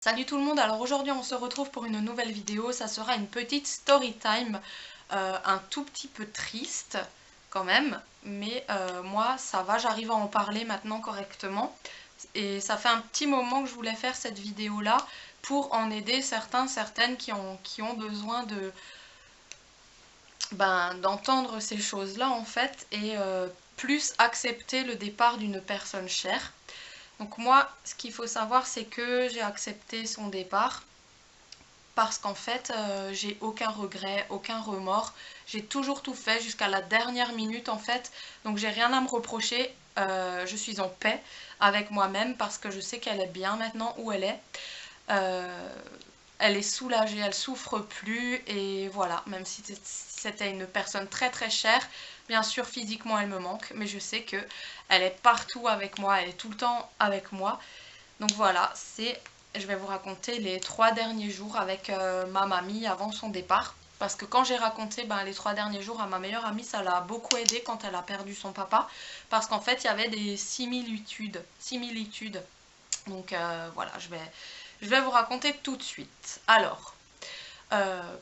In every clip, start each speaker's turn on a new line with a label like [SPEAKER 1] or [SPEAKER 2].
[SPEAKER 1] Salut tout le monde, alors aujourd'hui on se retrouve pour une nouvelle vidéo, ça sera une petite story time, un tout petit peu triste quand même, mais moi ça va, j'arrive à en parler maintenant correctement, et ça fait un petit moment que je voulais faire cette vidéo là pour en aider certaines qui ont besoin de d'entendre ces choses là en fait, et plus accepter le départ d'une personne chère. Donc moi, ce qu'il faut savoir, c'est que j'ai accepté son départ parce qu'en fait, j'ai aucun regret, aucun remords. J'ai toujours tout fait jusqu'à la dernière minute en fait. Donc j'ai rien à me reprocher. Je suis en paix avec moi-même parce que je sais qu'elle est bien maintenant où elle est. Euh, Elle est soulagée, elle souffre plus et voilà, même si c'était une personne très très chère, bien sûr physiquement elle me manque, mais je sais que elle est partout avec moi, elle est tout le temps avec moi. Donc voilà, je vais vous raconter les 3 derniers jours avec ma mamie avant son départ. Parce que quand j'ai raconté les 3 derniers jours à ma meilleure amie, ça l'a beaucoup aidé quand elle a perdu son papa. Parce qu'en fait, il y avait des similitudes. Donc voilà, je vais vous raconter tout de suite. Alors,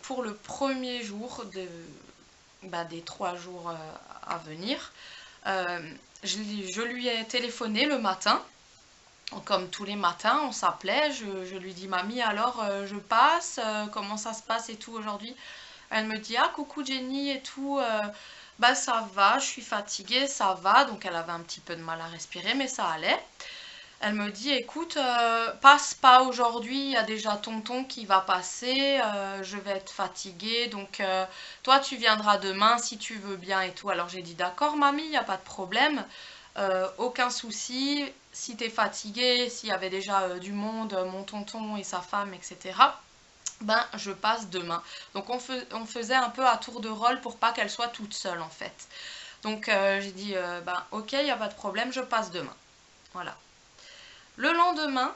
[SPEAKER 1] pour le premier jour des 3 jours à venir, je lui ai téléphoné le matin. Comme tous les matins, on s'appelait, je lui dis mamie alors je passe, comment ça se passe et tout aujourd'hui. Elle me dit ah coucou Jenny et tout, bah ça va, je suis fatiguée, ça va, donc elle avait un petit peu de mal à respirer mais ça allait. Elle me dit écoute, passe pas aujourd'hui, il y a déjà tonton qui va passer, je vais être fatiguée, donc toi tu viendras demain si tu veux bien et tout. Alors j'ai dit d'accord mamie, il n'y a pas de problème, aucun souci, si t'es fatiguée, s'il y avait déjà du monde, mon tonton et sa femme, etc., ben je passe demain. Donc on faisait un peu à tour de rôle pour pas qu'elle soit toute seule en fait. Donc j'ai dit ben ok, il n'y a pas de problème, je passe demain. Voilà. Le lendemain,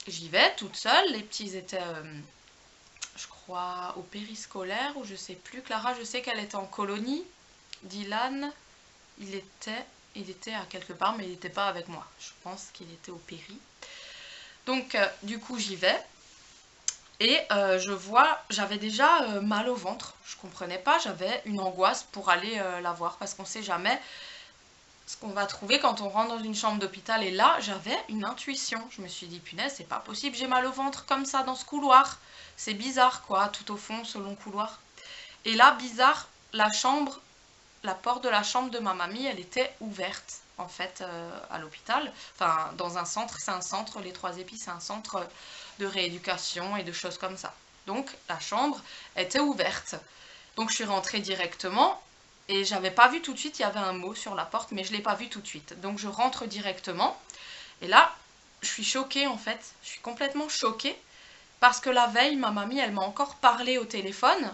[SPEAKER 1] j'y vais toute seule. Les petits étaient, je crois, au périscolaire ou je sais plus. Clara, je sais qu'elle était en colonie. Dylan, il était, il était à quelque part, mais il n'était pas avec moi. Je pense qu'il était au péri. Donc, du coup, j'y vais. Et je vois, j'avais déjà mal au ventre. Je comprenais pas, j'avais une angoisse pour aller la voir parce qu'on sait jamais ce qu'on va trouver quand on rentre dans une chambre d'hôpital. Et là, j'avais une intuition. Je me suis dit, punaise, c'est pas possible, j'ai mal au ventre comme ça dans ce couloir. C'est bizarre, quoi, tout au fond, ce long couloir. Et là, bizarre, la porte de la chambre de ma mamie, elle était ouverte, en fait, à l'hôpital. Enfin, dans un centre, c'est un centre, les Trois Épis, c'est un centre de rééducation et de choses comme ça. Donc, la chambre était ouverte. Donc, je suis rentrée directement. Et j'avais pas vu tout de suite, il y avait un mot sur la porte, mais je l'ai pas vu tout de suite. Donc je rentre directement. Et là, je suis choquée en fait. Je suis complètement choquée. Parce que la veille, ma mamie, elle m'a encore parlé au téléphone.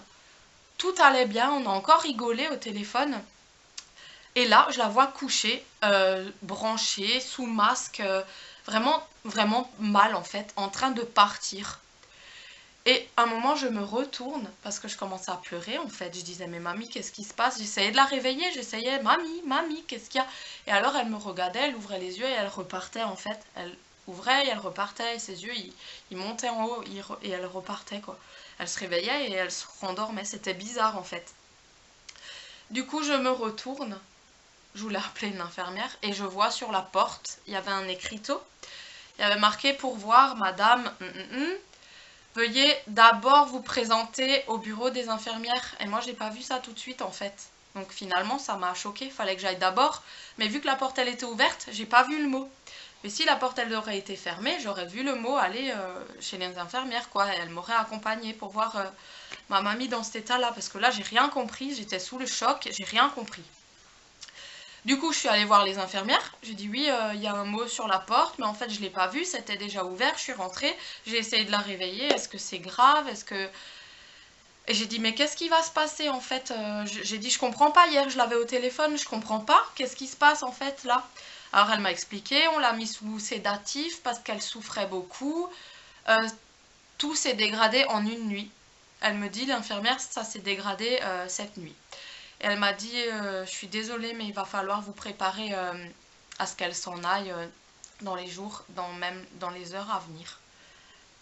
[SPEAKER 1] Tout allait bien, on a encore rigolé au téléphone. Et là, je la vois couchée, branchée, sous masque, vraiment, vraiment mal en fait, en train de partir. Et à un moment, je me retourne parce que je commençais à pleurer en fait. Je disais, mais mamie, qu'est-ce qui se passe? J'essayais de la réveiller, j'essayais, mamie, mamie, qu'est-ce qu'il y a? Et alors, elle me regardait, elle ouvrait les yeux et elle repartait en fait. Elle ouvrait et elle repartait et ses yeux, ils montaient en haut et elle repartait quoi. Elle se réveillait et elle se rendormait. C'était bizarre en fait. Du coup, je me retourne, je voulais appeler une infirmière et je vois sur la porte, il y avait un écriteau. Il y avait marqué pour voir madame. Veuillez d'abord vous présenter au bureau des infirmières. Et moi, j'ai pas vu ça tout de suite en fait. Donc finalement, ça m'a choquée. Fallait que j'aille d'abord. Mais vu que la porte elle était ouverte, j'ai pas vu le mot. Mais si la porte elle aurait été fermée, j'aurais vu le mot aller chez les infirmières quoi. Et elle m'aurait accompagnée pour voir ma mamie dans cet état-là. Parce que là, j'ai rien compris. J'étais sous le choc. J'ai rien compris. Du coup, je suis allée voir les infirmières. J'ai dit oui, il y a un mot sur la porte, mais en fait, je l'ai pas vu, c'était déjà ouvert. Je suis rentrée, j'ai essayé de la réveiller. Est-ce que c'est grave? Est-ce que Et j'ai dit mais qu'est-ce qui va se passer en fait? J'ai dit je comprends pas. Hier, je l'avais au téléphone, je comprends pas. Qu'est-ce qui se passe en fait là? Alors elle m'a expliqué, on l'a mis sous sédatif parce qu'elle souffrait beaucoup. Euh, Tout s'est dégradé en une nuit. Elle me dit l'infirmière, ça s'est dégradé cette nuit. Et elle m'a dit je suis désolée mais il va falloir vous préparer à ce qu'elle s'en aille dans les jours, même dans les heures à venir.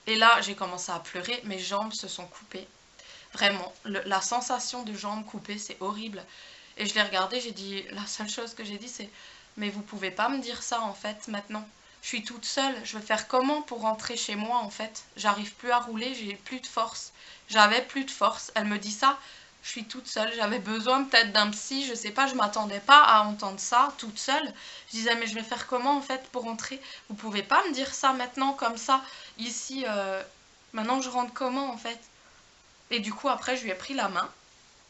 [SPEAKER 1] Et là, j'ai commencé à pleurer, mes jambes se sont coupées. Vraiment, la sensation de jambes coupées, c'est horrible. Et je l'ai regardé, j'ai dit, la seule chose que j'ai dit, c'est, mais vous pouvez pas me dire ça en fait maintenant. Je suis toute seule, je vais faire comment pour rentrer chez moi en fait? J'arrive plus à rouler, j'ai plus de force. J'avais plus de force. Elle me dit ça, je suis toute seule, j'avais besoin peut-être d'un psy, je sais pas, je m'attendais pas à entendre ça toute seule. Je disais, mais je vais faire comment en fait pour rentrer? Vous pouvez pas me dire ça maintenant comme ça, ici, maintenant je rentre comment en fait? Et du coup après je lui ai pris la main.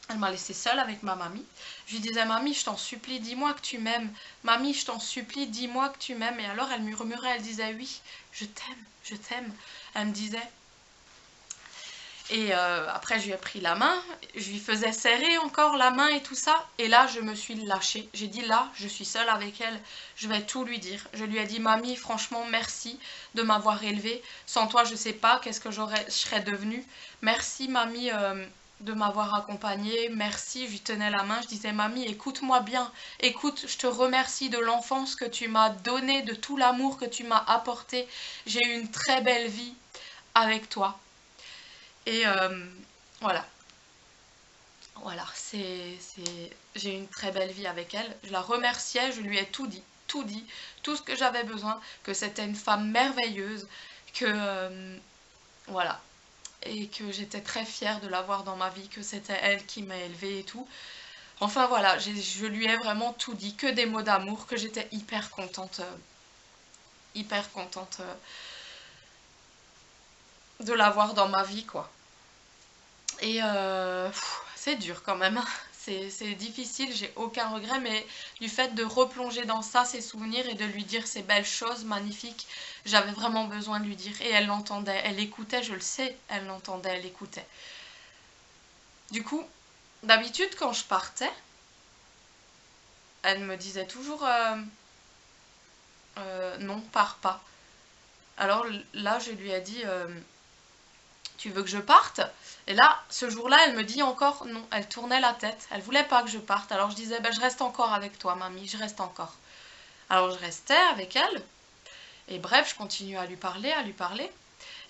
[SPEAKER 1] Elle m'a laissée seule avec ma mamie. Je lui disais, mamie, je t'en supplie, dis-moi que tu m'aimes. Mamie, je t'en supplie, dis-moi que tu m'aimes. Et alors elle murmurait, elle disait, oui, je t'aime, je t'aime. Elle me disait. Et après, je lui ai pris la main, je lui faisais serrer encore la main et tout ça. Et là, je me suis lâchée. J'ai dit, là, je suis seule avec elle, je vais tout lui dire. Je lui ai dit, mamie, franchement, merci de m'avoir élevée. Sans toi, je sais pas qu'est-ce que je serais devenue. Merci, mamie, de m'avoir accompagnée. Merci, je lui tenais la main. Je disais, mamie, écoute-moi bien. Écoute, je te remercie de l'enfance que tu m'as donnée, de tout l'amour que tu m'as apporté. J'ai eu une très belle vie avec toi. Et voilà, voilà, j'ai eu une très belle vie avec elle. Je la remerciais, je lui ai tout dit, tout ce que j'avais besoin, que c'était une femme merveilleuse, que voilà, et que j'étais très fière de l'avoir dans ma vie, que c'était elle qui m'a élevée et tout. Enfin voilà, je lui ai vraiment tout dit, que des mots d'amour, que j'étais hyper contente de l'avoir dans ma vie, quoi. Et c'est dur quand même, c'est difficile, j'ai aucun regret, mais du fait de replonger dans ça, ses souvenirs, et de lui dire ces belles choses magnifiques, j'avais vraiment besoin de lui dire. Et elle l'entendait, elle écoutait, je le sais, elle l'entendait, elle écoutait. Du coup, d'habitude quand je partais, elle me disait toujours non, pars pas. Alors là, je lui ai dit tu veux que je parte? Et là, ce jour-là, elle me dit encore non. Elle tournait la tête. Elle voulait pas que je parte. Alors je disais, ben, je reste encore avec toi, mamie, je reste encore. Alors je restais avec elle. Et bref, je continuais à lui parler, à lui parler.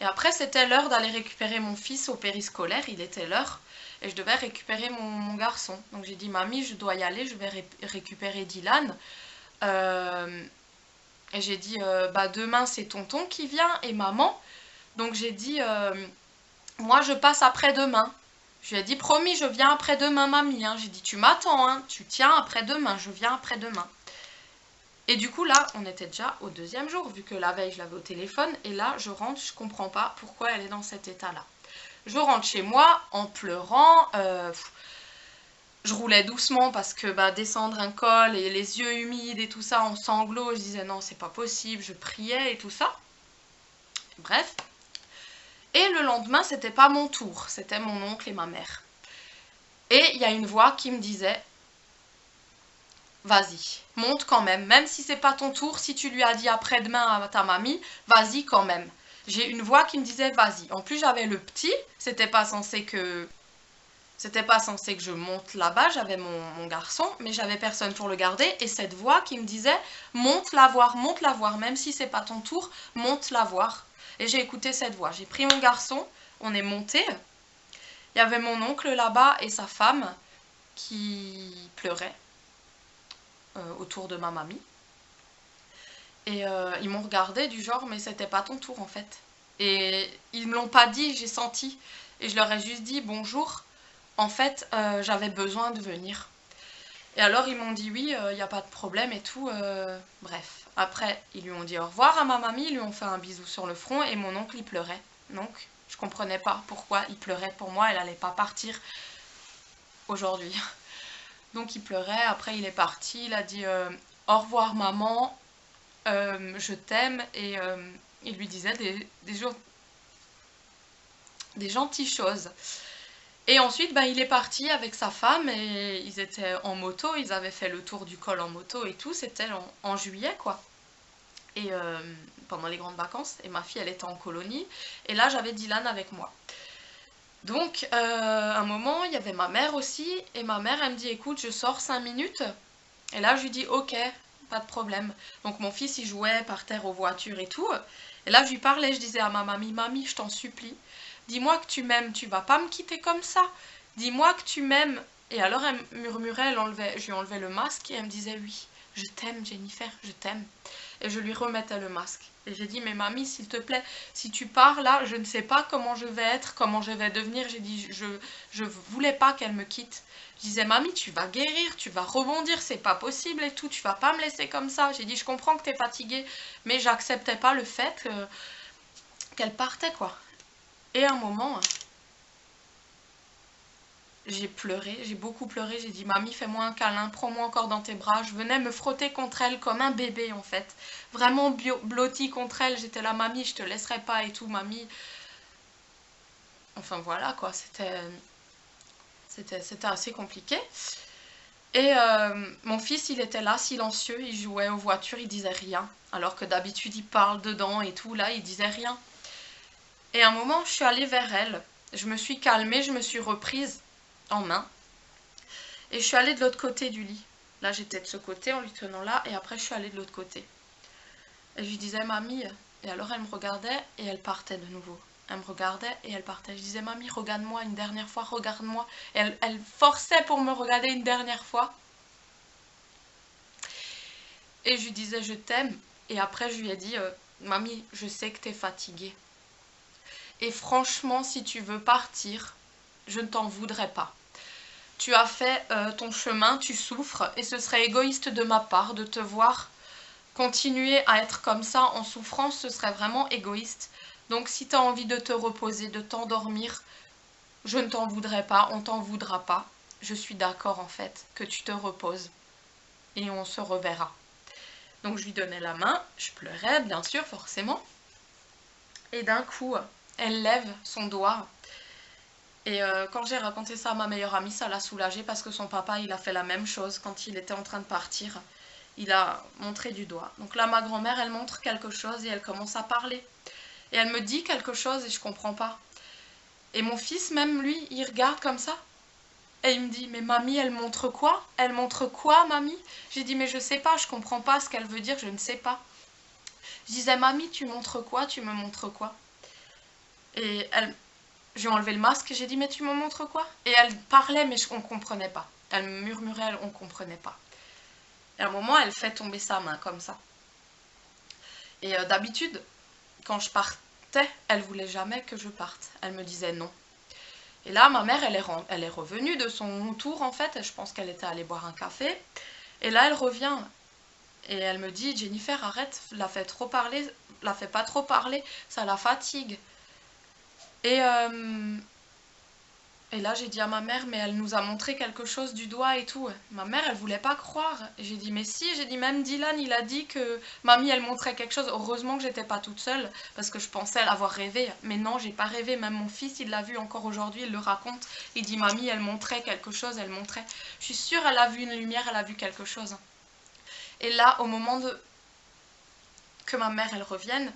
[SPEAKER 1] Et après, c'était l'heure d'aller récupérer mon fils au périscolaire. Il était l'heure. Et je devais récupérer mon garçon. Donc j'ai dit, mamie, je dois y aller, je vais récupérer Dylan. Et j'ai dit, bah demain, c'est tonton qui vient et maman. Donc j'ai dit, moi, je passe après-demain. Je lui ai dit, promis, je viens après-demain, mamie. Hein. J'ai dit, tu m'attends, hein. Tu tiens après-demain, je viens après-demain. Et du coup, là, on était déjà au deuxième jour, vu que la veille, je l'avais au téléphone. Et là, je rentre, je comprends pas pourquoi elle est dans cet état-là. Je rentre chez moi en pleurant. Je roulais doucement parce que bah, descendre un col et les yeux humides et tout ça en sanglots, je disais non, c'est pas possible. Je priais et tout ça. Bref. Et le lendemain, c'était pas mon tour, c'était mon oncle et ma mère. Et il y a une voix qui me disait, vas-y, monte quand même si c'est pas ton tour, si tu lui as dit après-demain à ta mamie, vas-y quand même. J'ai une voix qui me disait, vas-y. En plus, j'avais le petit, c'était pas censé que je monte là-bas, j'avais mon garçon, mais j'avais personne pour le garder, et cette voix qui me disait, monte la voir, même si c'est pas ton tour, monte la voir. Et j'ai écouté cette voix. J'ai pris mon garçon, on est monté. Il y avait mon oncle là-bas et sa femme qui pleuraient autour de ma mamie. Et ils m'ont regardé du genre, mais c'était pas ton tour en fait. Et ils me l'ont pas dit, j'ai senti. Et je leur ai juste dit, bonjour, en fait, j'avais besoin de venir. Et alors ils m'ont dit oui, il n'y a pas de problème et tout. Bref. Après, ils lui ont dit au revoir à ma mamie, ils lui ont fait un bisou sur le front et mon oncle, il pleurait. Donc, je comprenais pas pourquoi il pleurait pour moi, elle allait pas partir aujourd'hui. Donc, il pleurait, après il est parti, il a dit au revoir maman, je t'aime, et il lui disait des gentilles choses. Et ensuite, bah, il est parti avec sa femme et ils étaient en moto, ils avaient fait le tour du col en moto et tout, c'était en juillet quoi. Et pendant les grandes vacances, et ma fille elle était en colonie, et là j'avais Dylan avec moi. Donc un moment, il y avait ma mère aussi, et ma mère elle me dit écoute, je sors 5 minutes, et là je lui dis ok, pas de problème. Donc mon fils, il jouait par terre aux voitures et tout. Et là, je lui parlais, je disais à ma mamie, mamie, je t'en supplie, dis-moi que tu m'aimes, tu vas pas me quitter comme ça. Dis-moi que tu m'aimes. Et alors elle murmurait, je lui enlevais le masque et elle me disait, oui, je t'aime Jennifer, je t'aime. Et je lui remettais le masque. Et j'ai dit, mais mamie, s'il te plaît, si tu pars là, je ne sais pas comment je vais être, comment je vais devenir. J'ai dit, je voulais pas qu'elle me quitte. Je disais, mamie, tu vas guérir, tu vas rebondir, c'est pas possible et tout, tu vas pas me laisser comme ça. J'ai dit, je comprends que t'es fatiguée, mais j'acceptais pas le fait qu'elle partait, quoi. Et à un moment, j'ai pleuré, j'ai beaucoup pleuré, j'ai dit, mamie, fais-moi un câlin, prends-moi encore dans tes bras. Je venais me frotter contre elle comme un bébé, en fait. Vraiment blotti contre elle, j'étais là, mamie, je te laisserai pas et tout, mamie. Enfin voilà, quoi, c'était assez compliqué. Et mon fils, il était là, silencieux, il jouait aux voitures, il disait rien. Alors que d'habitude, il parle dedans et tout, là, il disait rien. Et à un moment, je suis allée vers elle. Je me suis calmée, je me suis reprise en main. Et je suis allée de l'autre côté du lit. Là, j'étais de ce côté en lui tenant là, et après, je suis allée de l'autre côté. Et je lui disais, mamie, et alors elle me regardait et elle partait de nouveau. Elle me regardait et elle partait. Je disais, mamie, regarde-moi une dernière fois, regarde-moi. Et elle forçait pour me regarder une dernière fois. Et je lui disais, je t'aime. Et après, je lui ai dit, mamie, je sais que t'es fatiguée. Et franchement, si tu veux partir, je ne t'en voudrais pas. Tu as fait ton chemin, tu souffres, et ce serait égoïste de ma part de te voir continuer à être comme ça en souffrance, ce serait vraiment égoïste. Donc si tu as envie de te reposer, de t'endormir, je ne t'en voudrais pas, on t'en voudra pas. Je suis d'accord en fait que tu te reposes et on se reverra. Donc je lui donnais la main, je pleurais bien sûr forcément. Et d'un coup, elle lève son doigt. Et quand j'ai raconté ça à ma meilleure amie, ça l'a soulagée parce que son papa, il a fait la même chose quand il était en train de partir. Il a montré du doigt. Donc là, ma grand-mère, elle montre quelque chose et elle commence à parler. Et elle me dit quelque chose et je comprends pas. Et mon fils, même lui, il regarde comme ça. Et il me dit, mais mamie, elle montre quoi? Elle montre quoi, mamie? J'ai dit, mais je sais pas, je comprends pas ce qu'elle veut dire, je ne sais pas. Je disais, mamie, tu montres quoi? Tu me montres quoi? Et elle, j'ai enlevé le masque et j'ai dit, mais tu me montres quoi? Et elle parlait, mais on ne comprenait pas. Elle murmurait, on ne comprenait pas. Et à un moment, elle fait tomber sa main comme ça. Et d'habitude, quand je partais, elle voulait jamais que je parte. Elle me disait non. Et là, ma mère, elle est revenue de son tour, en fait. Je pense qu'elle était allée boire un café. Et là, elle revient. Et elle me dit, Jennifer, arrête, la fais pas trop parler, ça la fatigue. Et là, j'ai dit à ma mère, mais elle nous a montré quelque chose du doigt et tout. Ma mère, elle voulait pas croire. Et j'ai dit, mais si, j'ai dit, même Dylan, il a dit que mamie, elle montrait quelque chose. Heureusement que j'étais pas toute seule, parce que je pensais l'avoir rêvé. Mais non, j'ai pas rêvé. Même mon fils, il l'a vu encore aujourd'hui, il le raconte. Il dit, mamie, elle montrait quelque chose, elle montrait. Je suis sûre, elle a vu une lumière, elle a vu quelque chose. Et là, au moment que ma mère, elle revienne,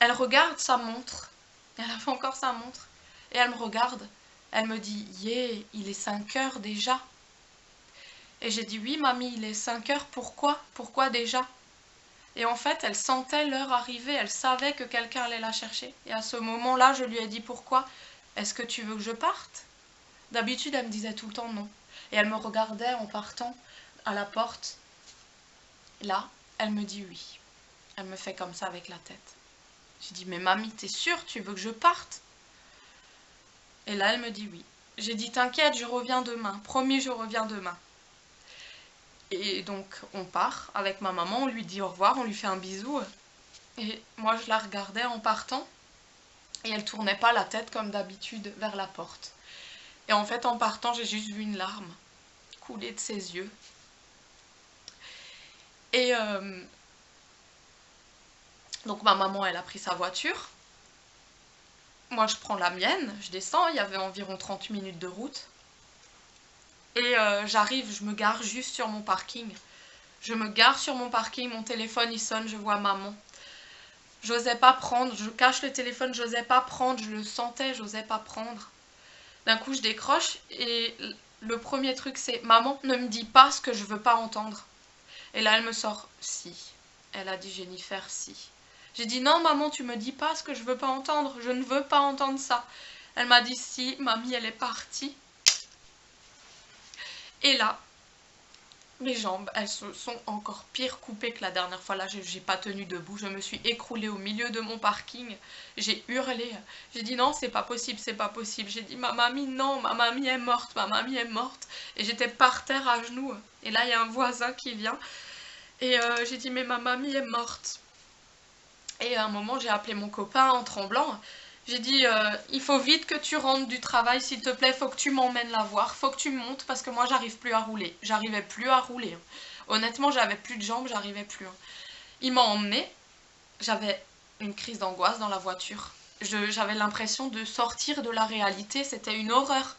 [SPEAKER 1] elle regarde sa montre. Elle a fait encore sa montre. Et elle me regarde. Elle me dit, yeah, il est 5 heures déjà. Et j'ai dit, oui, mamie, il est 5 heures, pourquoi? Pourquoi déjà? Et en fait, elle sentait l'heure arriver, elle savait que quelqu'un allait la chercher. Et à ce moment-là, je lui ai dit, pourquoi? Est-ce que tu veux que je parte? D'habitude, elle me disait tout le temps non. Et elle me regardait en partant à la porte. Là, elle me dit oui. Elle me fait comme ça avec la tête. J'ai dit, mais mamie, t'es sûre, tu veux que je parte? Et là, elle me dit oui. J'ai dit, t'inquiète, je reviens demain. Promis, je reviens demain. Et donc, on part avec ma maman, on lui dit au revoir, on lui fait un bisou. Et moi, je la regardais en partant. Et elle tournait pas la tête comme d'habitude vers la porte. Et en fait, en partant, j'ai juste vu une larme couler de ses yeux. Et donc, ma maman, elle a pris sa voiture. Moi, je prends la mienne, je descends, il y avait environ 30 minutes de route. Et j'arrive, je me gare juste sur mon parking. Je me gare sur mon parking, mon téléphone il sonne, je vois maman. J'osais pas prendre, je cache le téléphone, j'osais pas prendre, je le sentais, j'osais pas prendre. D'un coup, je décroche et le premier truc c'est, maman, ne me dis pas ce que je veux pas entendre. Et là, elle me sort si. Elle a dit Jennifer, si. J'ai dit non, maman, tu me dis pas ce que je veux pas entendre. Je ne veux pas entendre ça. Elle m'a dit si, mamie, elle est partie. Et là, mes jambes, elles se sont encore pire coupées que la dernière fois. Là, j'ai pas tenu debout. Je me suis écroulée au milieu de mon parking. J'ai hurlé. J'ai dit non, c'est pas possible, c'est pas possible. J'ai dit ma mamie, non, ma mamie est morte, ma mamie est morte. Et j'étais par terre à genoux. Et là, il y a un voisin qui vient. Et j'ai dit mais ma mamie est morte. Et à un moment, j'ai appelé mon copain en tremblant. J'ai dit, il faut vite que tu rentres du travail, s'il te plaît, faut que tu m'emmènes la voir, faut que tu montes, parce que moi, j'arrive plus à rouler. J'arrivais plus à rouler. Honnêtement, j'avais plus de jambes, j'arrivais plus. Il m'a emmenée, j'avais une crise d'angoisse dans la voiture. J'avais l'impression de sortir de la réalité, c'était une horreur.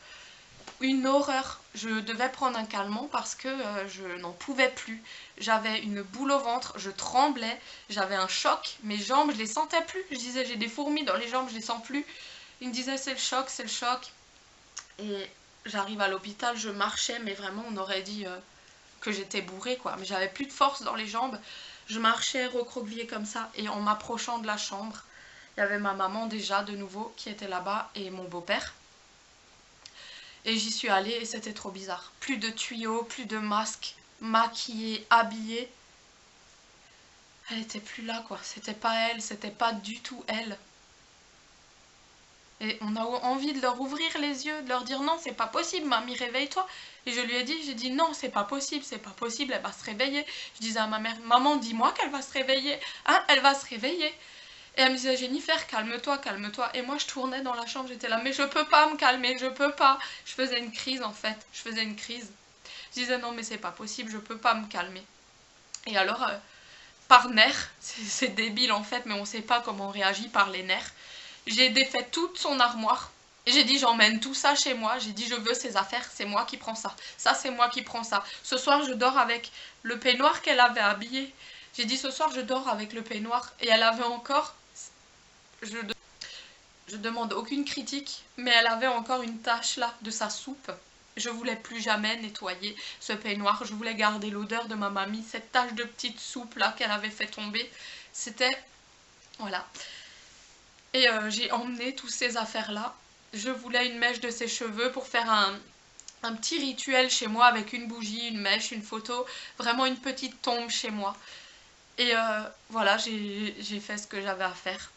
[SPEAKER 1] Une horreur. Je devais prendre un calmant parce que je n'en pouvais plus. J'avais une boule au ventre, je tremblais, j'avais un choc, mes jambes, je les sentais plus. Je disais j'ai des fourmis dans les jambes, je les sens plus. Il me disait c'est le choc, c'est le choc. Et j'arrive à l'hôpital, je marchais, mais vraiment on aurait dit que j'étais bourrée quoi. Mais j'avais plus de force dans les jambes. Je marchais recroquevillée comme ça et en m'approchant de la chambre, il y avait ma maman déjà de nouveau qui était là-bas et mon beau-père. Et j'y suis allée et c'était trop bizarre. Plus de tuyaux, plus de masques, maquillée, habillée. Elle était plus là quoi. C'était pas elle, c'était pas du tout elle. Et on a envie de leur ouvrir les yeux, de leur dire non, c'est pas possible, mamie, réveille-toi. Et je lui ai dit, j'ai dit non, c'est pas possible, elle va se réveiller. Je disais à ma mère, maman, dis-moi qu'elle va se réveiller. Hein, elle va se réveiller. Et elle me disait, Jennifer, calme-toi, calme-toi. Et moi, je tournais dans la chambre, j'étais là, mais je peux pas me calmer, je peux pas. Je faisais une crise, en fait. Je faisais une crise. Je disais, non, mais c'est pas possible, je peux pas me calmer. Et alors, par nerfs, c'est débile, en fait, mais on sait pas comment on réagit par les nerfs. J'ai défait toute son armoire. Et j'ai dit, j'emmène tout ça chez moi. J'ai dit, je veux ses affaires, c'est moi qui prends ça. Ça, c'est moi qui prends ça. Ce soir, je dors avec le peignoir qu'elle avait habillé. J'ai dit, ce soir, je dors avec le peignoir. Et elle avait encore... Je demande aucune critique, mais elle avait encore une tache là de sa soupe. Je voulais plus jamais nettoyer ce peignoir. Je voulais garder l'odeur de ma mamie, cette tache de petite soupe là qu'elle avait fait tomber. C'était... Voilà. Et j'ai emmené toutes ces affaires là. Je voulais une mèche de ses cheveux pour faire un petit rituel chez moi avec une bougie, une mèche, une photo. Vraiment une petite tombe chez moi. Et voilà, j'ai fait ce que j'avais à faire.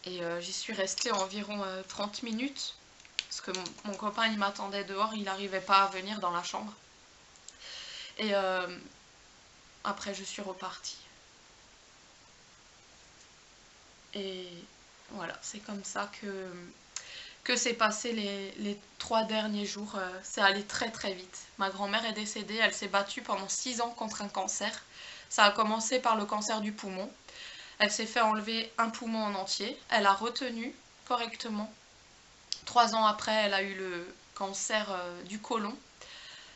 [SPEAKER 1] Et j'y suis restée environ 30 minutes. Parce que mon copain, il m'attendait dehors, il n'arrivait pas à venir dans la chambre. Et après, je suis repartie. Et voilà, c'est comme ça que c'est passé les 3 derniers jours. C'est allé très très vite. Ma grand-mère est décédée, elle s'est battue pendant 6 ans contre un cancer. Ça a commencé par le cancer du poumon. Elle s'est fait enlever un poumon en entier. Elle a retenu correctement. 3 ans après, elle a eu le cancer du côlon.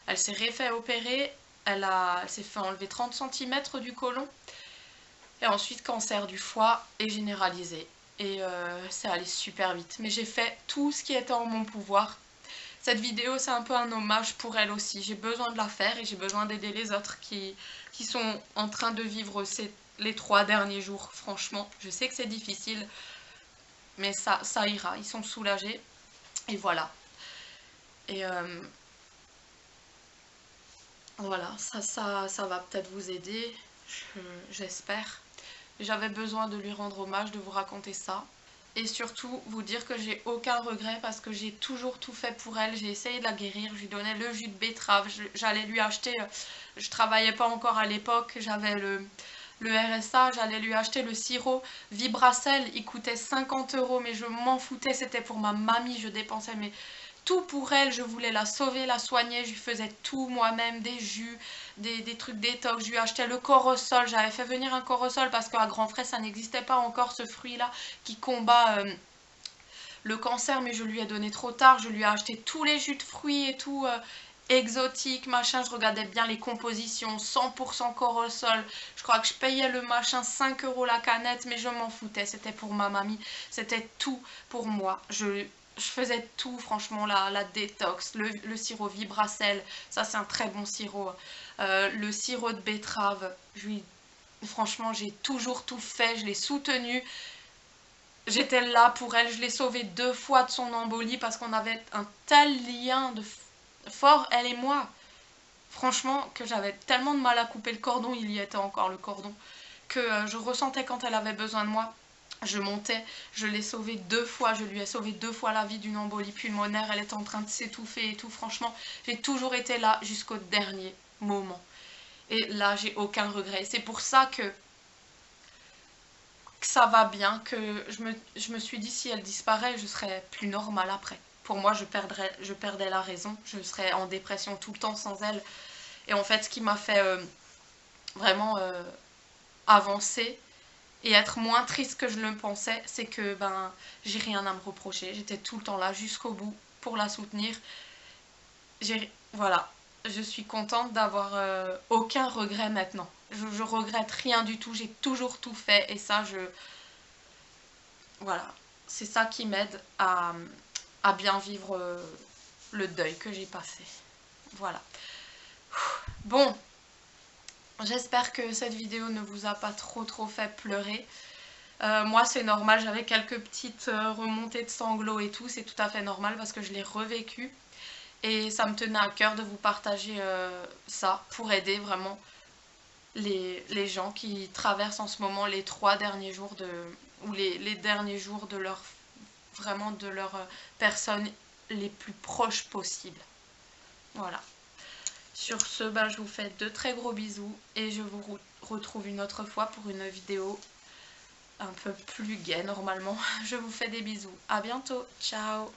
[SPEAKER 1] Elle s'est refait opérer. Elle s'est fait enlever 30 cm du côlon. Et ensuite, cancer du foie est généralisé. Et c'est allé super vite. Mais j'ai fait tout ce qui était en mon pouvoir. Cette vidéo, c'est un peu un hommage pour elle aussi. J'ai besoin de la faire et j'ai besoin d'aider les autres qui sont en train de vivre les 3 derniers jours. Franchement, je sais que c'est difficile, mais ça ira. Ils sont soulagés. Et voilà. Et voilà, ça va peut-être vous aider, j'espère. J'avais besoin de lui rendre hommage, de vous raconter ça. Et surtout, vous dire que j'ai aucun regret parce que j'ai toujours tout fait pour elle. J'ai essayé de la guérir, je lui donnais le jus de betterave, j'allais lui acheter... Je travaillais pas encore à l'époque, j'avais le RSA, j'allais lui acheter le sirop Vibracel, il coûtait 50 €, mais je m'en foutais, c'était pour ma mamie, je dépensais mais tout pour elle, je voulais la sauver, la soigner, je lui faisais tout moi-même, des jus, des trucs détox, je lui achetais le corosol, j'avais fait venir un corosol parce qu'à Grand Frais ça n'existait pas encore ce fruit-là qui combat le cancer, mais je lui ai donné trop tard, je lui ai acheté tous les jus de fruits et tout... exotique, machin, je regardais bien les compositions, 100% corosol, je crois que je payais le machin 5 € la canette, mais je m'en foutais, c'était pour ma mamie, c'était tout pour moi, je faisais tout, franchement, la détox, le sirop Vibracel, ça c'est un très bon sirop. Le sirop de betterave, franchement, j'ai toujours tout fait, je l'ai soutenue. J'étais là pour elle, je l'ai sauvée 2 fois de son embolie parce qu'on avait un tel lien fort, elle et moi. Franchement, que j'avais tellement de mal à couper le cordon, il y était encore le cordon, que je ressentais quand elle avait besoin de moi. Je montais, je l'ai sauvée 2 fois, je lui ai sauvé 2 fois la vie d'une embolie pulmonaire, elle était en train de s'étouffer et tout. Franchement, j'ai toujours été là jusqu'au dernier moment. Et là, j'ai aucun regret. C'est pour ça que ça va bien, que je me suis dit si elle disparaît, je serais plus normale après. Pour moi, je perdais la raison, je serais en dépression tout le temps sans elle. Et en fait, ce qui m'a fait vraiment avancer et être moins triste que je le pensais, c'est que ben j'ai rien à me reprocher. J'étais tout le temps là jusqu'au bout pour la soutenir. Voilà, je suis contente d'avoir aucun regret maintenant. Je regrette rien du tout, j'ai toujours tout fait et ça, voilà, c'est ça qui m'aide à bien vivre le deuil que j'ai passé. Voilà. Bon, j'espère que cette vidéo ne vous a pas trop fait pleurer. Moi c'est normal, j'avais quelques petites remontées de sanglots et tout, c'est tout à fait normal parce que je l'ai revécu. Et ça me tenait à cœur de vous partager ça pour aider vraiment les gens qui traversent en ce moment les 3 derniers jours ou les derniers jours de leur personnes les plus proches possibles. Voilà. Sur ce, bah, je vous fais de très gros bisous et je vous retrouve une autre fois pour une vidéo un peu plus gaie normalement. Je vous fais des bisous. À bientôt. Ciao.